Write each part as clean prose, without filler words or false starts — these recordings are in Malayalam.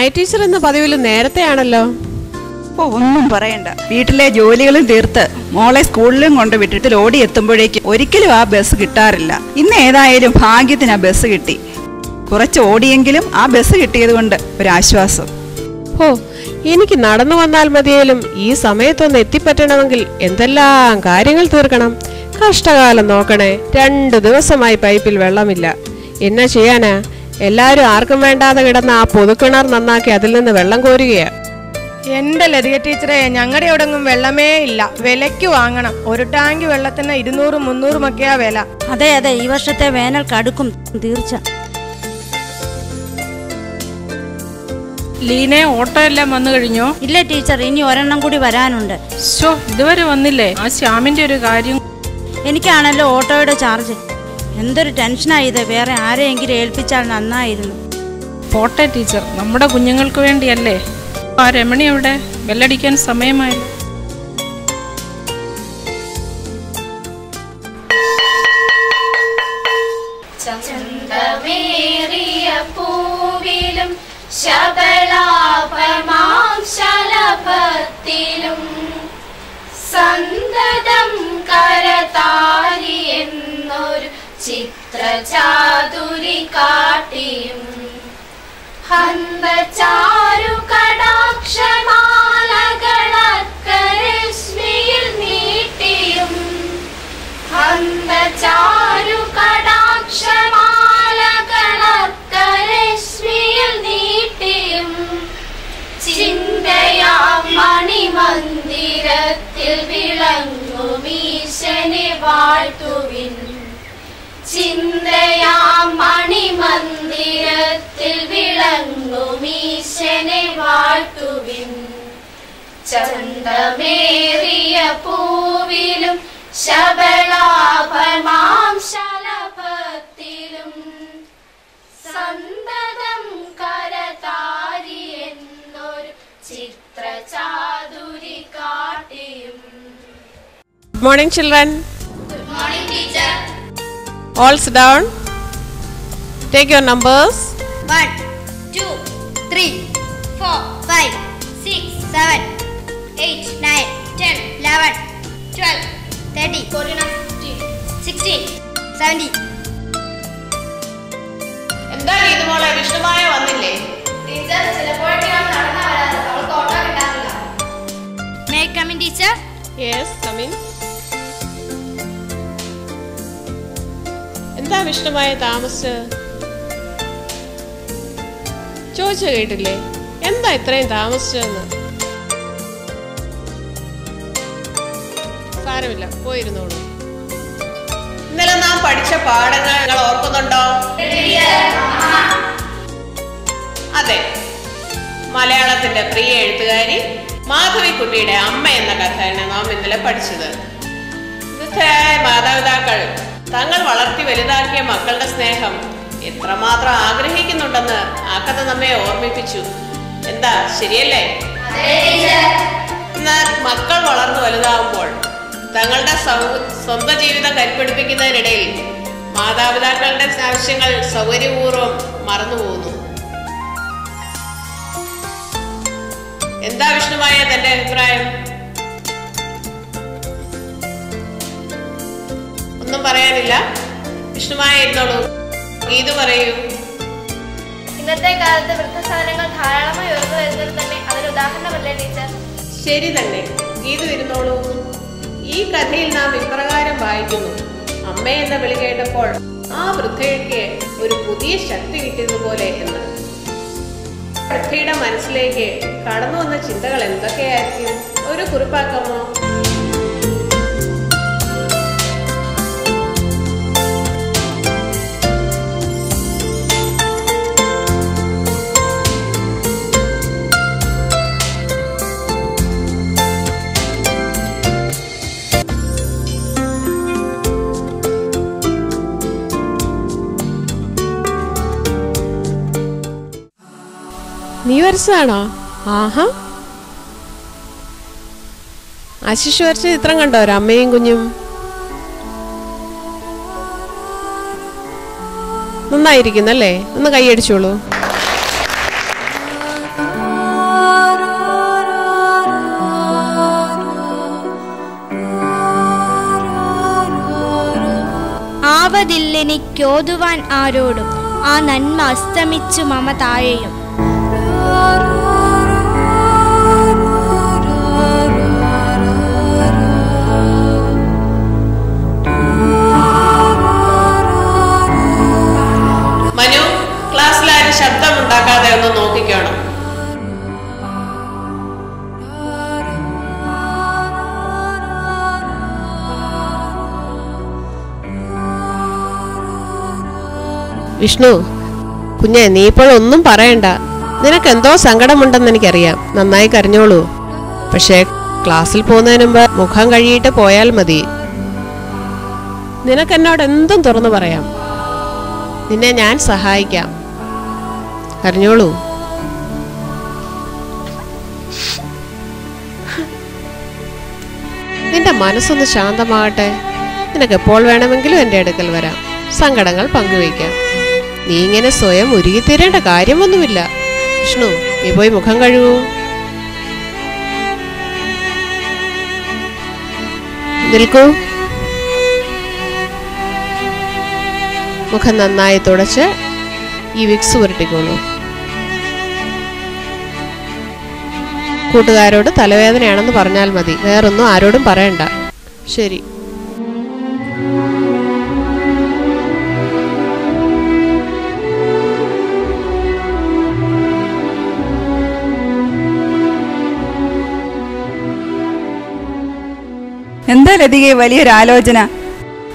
മായ ടീച്ചർ എന്ന പതിവിൽ നേരത്തെയാണല്ലോ. ഓ, ഒന്നും പറയണ്ട. വീട്ടിലെ ജോലികളും തീർത്ത് മോളെ സ്കൂളിലും കൊണ്ട് വിട്ടിട്ട് ഓടി എത്തുമ്പോഴേക്കും ഒരിക്കലും ആ ബസ് കിട്ടാറില്ല. ഇന്ന് ഏതായാലും ഭാഗ്യത്തിന് ആ ബസ് കിട്ടി. കുറച്ച് ഓടിയെങ്കിലും ആ ബസ് കിട്ടിയത് കൊണ്ട് ഒരാശ്വാസം. ഓ, എനിക്ക് നടന്നു വന്നാൽ മതിയാലും ഈ സമയത്തൊന്ന് എത്തിപ്പറ്റണമെങ്കിൽ എന്തെല്ലാം കാര്യങ്ങൾ തീർക്കണം. കഷ്ടകാലം നോക്കണേ, 2 ദിവസമായി പൈപ്പിൽ വെള്ളമില്ല. എന്നാ ചെയ്യാനാ? എല്ലാരും ആർക്കും വേണ്ടാതെ കിടന്ന ആ പൊതുക്കിണർ നന്നാക്കി അതിൽ നിന്ന് വെള്ളം കോരുകയാ. എന്റെ ലതിക ടീച്ചറെ, ഞങ്ങളുടെ എവിടെങ്ങും വെള്ളമേ ഇല്ല. വിലയ്ക്ക് വാങ്ങണം. ഒരു ടാങ്ക് വെള്ളത്തിന് 200-300 ഒക്കെയാ വില. അതെ അതെ, ഈ വർഷത്തെ വേനൽ കടുക്കും തീർച്ച. ലീനെ, ഓട്ടോ എല്ലാം വന്നു കഴിഞ്ഞോ? ഇല്ല ടീച്ചർ, ഇനി ഒരെണ്ണം കൂടി വരാനുണ്ട്. ഇതുവരെ വന്നില്ലേ? ആ ശ്യാമിന്റെ ഒരു കാര്യം. എനിക്കാണല്ലോ ഓട്ടോയുടെ ചാർജ്. എന്തൊരു ടെൻഷനായി ഇത്. വേറെ ആരെയെങ്കിലും ഏൽപ്പിച്ചാൽ നന്നായിരുന്നു. പോട്ടെ ടീച്ചർ, നമ്മുടെ കുഞ്ഞുങ്ങൾക്ക് വേണ്ടിയല്ലേ. ആ രമണി എവിടെ? ബെല്ലടിക്കാൻ സമയമായി. ചന്തമേറിയ പൂവിലും ശബളാഭമാം ശലഭത്തിലും സന്തതം കരതാരി എന്നൊരു ചിത്രചാതുരി കാട്ടിയും ഹന്തചാരു കടാക്ഷമാലകളക്കരശ്മിയിൽ നീട്ടിയും ഹന്തചാരു കടാക്ഷമാലകളക്കരശ്മിയിൽ നീട്ടിയും ചിന്തയാം മണിമന്ദിരത്തിൽ വിളങ്ങുമീശനെ വാഴ്ത്തുവിൻ. ചിന്തയാം മണിമന്ദിരത്തിൽ വിളങ്ങുമീശനെ വാഴ്ത്തുവിൻ. ചന്തമേറിയ പൂവിലും ശബളാഭമാം ശലഭത്തിലും സന്തതം കരതാരി എന്നൊരു ചിത്രചാതുരി കാട്ടിയും. Good morning, children. Good morning, teacher. All sit down. Take your numbers. 1, 2, 3, 4, 5, 6, 7, 8, 9, 10, 11, 12, 13, 14, 16, 17. എന്താ ഇതുപോലെ വിഷ്ണുമായ വന്നില്ലേ? ടീച്ചർ ചിലപ്പോഴൊക്കെ നടന്നാ വരാറ്. അവൾക്ക് ഓട്ടോ കിട്ടാറില്ല. May I come in, teacher? Yes, come in. എന്താ വിഷ്ണുമായ താമസിച്ച്? ചോദിച്ചു കേട്ടില്ലേ എന്താ ഇത്രയും താമസിച്ചെന്ന്? സാരമില്ല, പോയിരുന്നോളൂ. ഇന്നലെ നാം പഠിച്ച പാഠങ്ങൾ നിങ്ങൾ ഓർക്കുന്നുണ്ടോ? അതെ, മലയാളത്തിന്റെ പ്രിയ എഴുത്തുകാരി മാധവിക്കുട്ടിയുടെ അമ്മ എന്ന കഥയാണ് നാം ഇന്നലെ പഠിച്ചത്. വൃദ്ധരായ മാതാപിതാക്കൾ തങ്ങൾ വളർത്തി വലുതാക്കിയ മക്കളുടെ സ്നേഹം എത്രമാത്രം ആഗ്രഹിക്കുന്നുണ്ടെന്ന് ആ കഥ നമ്മെ ഓർമ്മിപ്പിച്ചു. എന്താ, ശരിയല്ലേ? എന്നാൽ മക്കൾ വളർന്നു വലുതാവുമ്പോൾ തങ്ങളുടെ സ്വന്തം ജീവിതം കരുപിടിപ്പിക്കുന്നതിനിടയിൽ മാതാപിതാക്കളുടെ ആവശ്യങ്ങൾ സൗകര്യപൂർവ്വം മറന്നുപോകുന്നു. എന്താ വിഷ്ണുമായ തന്റെ അഭിപ്രായം? ഒന്നും പറയാനില്ല? വിഷ്ണുമായ ഇരുന്നോളൂ. ഗീതു പറയൂ. ഇന്നത്തെ കാലത്ത് വൃദ്ധസാധനങ്ങൾ ധാരാളമായി ഉയർന്നു വരുന്നത് തന്നെ അതൊരു ഉദാഹരണമല്ലേ ടീച്ചർ? ശരി തന്നെ, ഗീതു ഇരുന്നോളൂ. ഈ കഥയിൽ നാം ഇപ്രകാരം വായിക്കുന്നു: അമ്മ എന്ന വിളി കേട്ടപ്പോൾ ആ വൃദ്ധയ്ക്ക് ഒരു പുതിയ ശക്തി കിട്ടിയതുപോലെ എന്ന്. വൃദ്ധയുടെ മനസ്സിലേക്ക് കടന്നു വന്ന ചിന്തകൾ എന്തൊക്കെയായിരിക്കും? ഒരു കുറിപ്പാക്കാമോ? നീ വരച്ചതാണോ? ആഹാ, ആശിഷ് വരച്ച ചിത്രം കണ്ടോ? ഒരമ്മയും കുഞ്ഞും. നന്നായിരിക്കുന്നല്ലേ? ഒന്ന് കൈയടിച്ചോളൂ. ആവതില്ലെനിക്കോതുവാൻ ആരോടും, ആ നന്മ അസ്തമിച്ചു മമ താഴെയും. മനു, ക്ലാസ്സിലാരും ശബ്ദം ഉണ്ടാക്കാതെ ഒന്ന് നോക്കിക്കണം. വിഷ്ണു കുഞ്ഞെ, നീ ഇപ്പോഴൊന്നും പറയണ്ട. നിനക്കെന്തോ സങ്കടമുണ്ടെന്ന് എനിക്കറിയാം. നന്നായി കരഞ്ഞോളൂ. പക്ഷേ ക്ലാസ്സിൽ പോകുന്നതിന് മുമ്പ് മുഖം കഴുകിയിട്ട് പോയാൽ മതി. നിനക്കെന്നോട് എന്തും തുറന്നു പറയാം. നിന്നെ ഞാൻ സഹായിക്കാം. കരഞ്ഞോളൂ. നിന്റെ മനസ്സൊന്ന് ശാന്തമാകട്ടെ. നിനക്ക് എപ്പോൾ വേണമെങ്കിലും എൻ്റെ അടുക്കൽ വരാം. സങ്കടങ്ങൾ പങ്കുവയ്ക്കാം. നീ ഇങ്ങനെ സ്വയം ഉരുകിത്തീരേണ്ട കാര്യമൊന്നുമില്ല. വിഷ്ണു, നീ പോയി മുഖം കഴുകൂ. നിൽക്കൂ. മുഖം നന്നായി തുടച്ച് ഈ വിക്സ് പുരട്ടിക്കോളൂ. കൂട്ടുകാരോട് തലവേദനയാണെന്ന് പറഞ്ഞാൽ മതി. വേറൊന്നും ആരോടും പറയണ്ട. ശരി. എന്താ ലതികെ വലിയൊരാലോചന?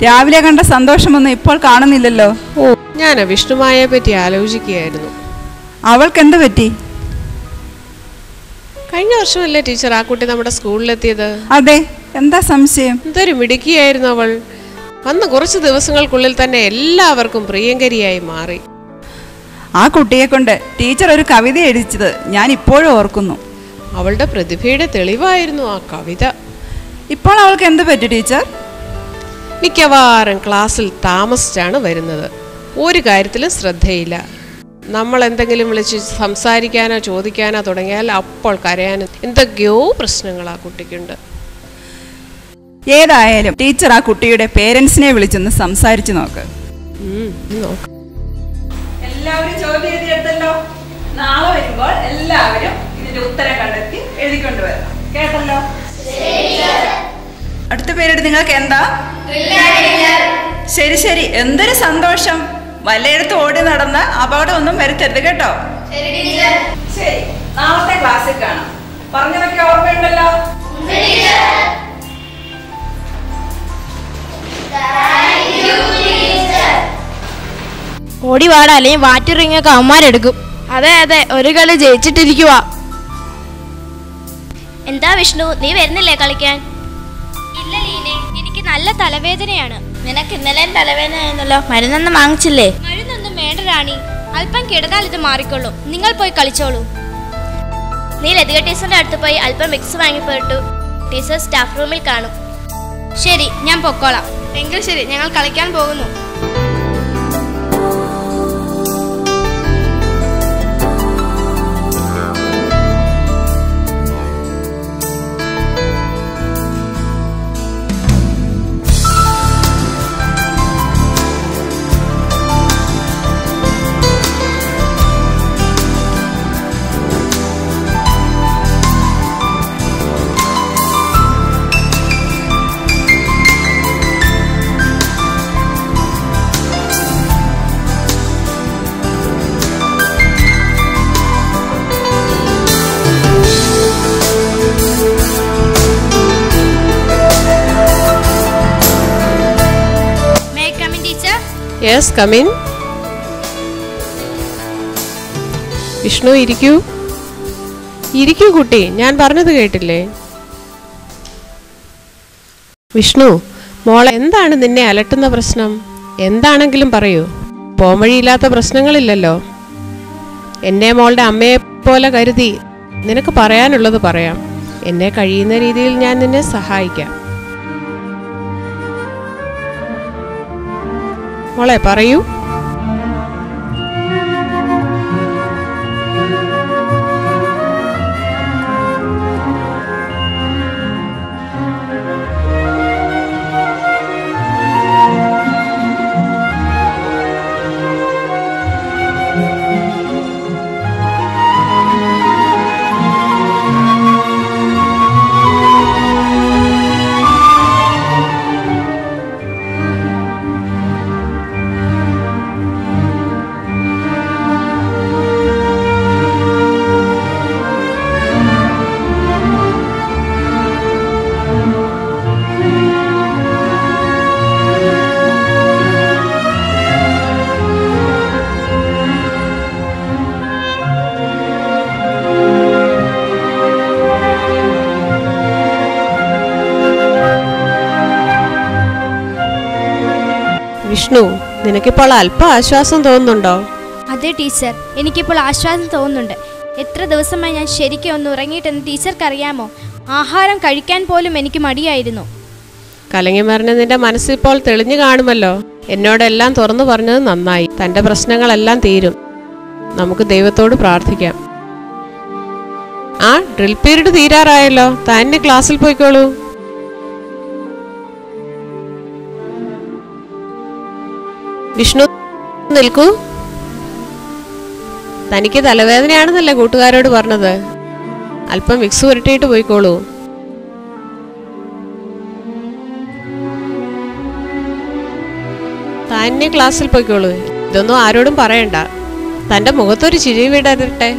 രാവിലെ കണ്ട സന്തോഷമൊന്നും ഇപ്പോൾ കാണുന്നില്ലല്ലോ. ഓ, ഞാൻ വിഷ്ണുമായെ പറ്റി ആലോചിക്കുകയായിരുന്നു. അവൾക്ക് എന്ത് പറ്റി? കഴിഞ്ഞ വർഷമല്ലേ ടീച്ചർ ആ കുട്ടി നമ്മുടെ സ്കൂളിലെത്തിയത്? അതെ, എന്താ സംശയം? എന്തൊരു മിടുക്കിയായിരുന്നു അവൾ. അന്ന് കുറച്ച് ദിവസങ്ങൾക്കുള്ളിൽ തന്നെ എല്ലാവർക്കും പ്രിയങ്കരിയായി മാറി. ആ കുട്ടിയെ കൊണ്ട് ടീച്ചർ ഒരു കവിത എഴുതിച്ചത് ഞാൻ ഇപ്പോഴും ഓർക്കുന്നു. അവളുടെ പ്രതിഭയുടെ തെളിവായിരുന്നു ആ കവിത. ഇപ്പോൾ അവൾക്ക് എന്ത് പറ്റി ടീച്ചർ? മിക്കവാറും ക്ലാസ്സിൽ താമസിച്ചാണ് വരുന്നത്. ഒരു കാര്യത്തിലും ശ്രദ്ധയില്ല. നമ്മൾ എന്തെങ്കിലും വിളിച്ച് സംസാരിക്കാനോ ചോദിക്കാനോ തുടങ്ങിയാൽ അപ്പോൾ കരയാനും എന്തൊക്കെയോ പ്രശ്നങ്ങൾ ആ കുട്ടിക്കുണ്ട്. ഏതായാലും ടീച്ചർ ആ കുട്ടിയുടെ പേരൻസിനെ വിളിച്ചൊന്ന് സംസാരിച്ചു നോക്ക്. എല്ലാവരും ചോദ്യം എഴുതിയെടുത്തല്ലോ. നാളെ വരുമ്പോൾ എല്ലാവരും ഇതിന്റെ ഉത്തരം കണ്ടെത്തി എഴുതിക്കൊണ്ടുവരണം. കേട്ടല്ലോ? അടുത്ത പേരെടുത്ത് നിങ്ങൾക്ക് എന്താ? ശരി ശരി, എന്തൊരു സന്തോഷം. വല്ലയിടത്ത് ഓടി നടന്ന് അപകടമൊന്നും വരുത്തരുത് കേട്ടോ. ശരി, നാളത്തെ ക്ലാസ്സിൽ കാണാം. പറഞ്ഞതൊക്കെ ഓർമ്മയുണ്ടല്ലോ? ഓടി വാടാ, അല്ലെങ്കിൽ വാറ്റിറിങ്ങൊക്കെ അവന്മാരെടുക്കും. അതെ അതെ, ഒരു കളി ജയിച്ചിട്ടിരിക്കുക. എന്താ വിഷ്ണു, നീ വരുന്നില്ലേ കളിക്കാൻ? ഇല്ല ലീനെ, എനിക്ക് നല്ല തലവേദനയാണ്. നിനക്ക് ഇന്നലെയും തലവേദനയായിരുന്നല്ലോ, മരുന്നൊന്നും വാങ്ങിച്ചില്ലേ? മരുന്നൊന്നും വേണ്ട റാണി, അല്പം കിടന്നാൽ ഇത് മാറിക്കൊള്ളും. നിങ്ങൾ പോയി കളിച്ചോളൂ. നീ ലതിക ടീച്ചറിന്റെ അടുത്ത് പോയി അല്പം മിക്സ് വാങ്ങിപ്പോയിട്ടു. ടീച്ചർ സ്റ്റാഫ് റൂമിൽ കാണും. ശരി, ഞാൻ പൊക്കോളാം. എങ്കിൽ ശരി, ഞങ്ങൾ കളിക്കാൻ പോകുന്നു. Yes, come in. വിഷ്ണു, ഇരിക്കൂ. ഇരിക്കൂ കുട്ടി, ഞാൻ പറഞ്ഞത് കേട്ടില്ലേ? വിഷ്ണു മോളെ, എന്താണ് നിന്നെ അലട്ടുന്ന പ്രശ്നം? എന്താണെങ്കിലും പറയൂ. പോംവഴിയില്ലാത്ത പ്രശ്നങ്ങളില്ലല്ലോ. എന്നെ മോളുടെ അമ്മയെ പോലെ കരുതി നിനക്ക് പറയാനുള്ളത് പറയാം. എന്നെ കഴിയുന്ന രീതിയിൽ ഞാൻ നിന്നെ സഹായിക്കാം. മോളെ പറയൂ. വിഷ്ണു, നിനക്കിപ്പോൾ അല്പം ആശ്വാസം തോന്നുന്നുണ്ടോ? അതെ ടീച്ചർ, എനിക്കിപ്പോൾ ആശ്വാസം തോന്നുന്നുണ്ട്. എത്ര ദിവസമായി ഞാൻ ശരിക്കും ഒന്ന് ഉറങ്ങിയിട്ടെന്ന് ടീച്ചർക്ക് അറിയാമോ? ആഹാരം കഴിക്കാൻ പോലും എനിക്ക് മടിയായിരുന്നു. കലങ്ങിമറിഞ്ഞ നിന്റെ മനസ്സിപ്പോൾ തെളിഞ്ഞു കാണുമല്ലോ. എന്നോടെല്ലാം തുറന്നു പറഞ്ഞത് നന്നായി. തൻ്റെ പ്രശ്നങ്ങളെല്ലാം തീരും. നമുക്ക് ദൈവത്തോട് പ്രാർത്ഥിക്കാം. ആ ഡ്രിൽ പീരീഡ് തീരാറായല്ലോ. തന്നെ ക്ലാസ്സിൽ പോയിക്കോളൂ. വിഷ്ണു, നിൽക്കൂ. തനിക്ക് തലവേദനയാണെന്നല്ലേ കൂട്ടുകാരോട് പറഞ്ഞത്? അല്പം വിക്സ് പുരട്ടിയിട്ട് പോയിക്കോളൂ. തന്നെ ക്ലാസ്സിൽ പോയിക്കോളൂ. ഇതൊന്നും ആരോടും പറയണ്ട. തൻ്റെ മുഖത്തൊരു ചിരി വിടരട്ടെ.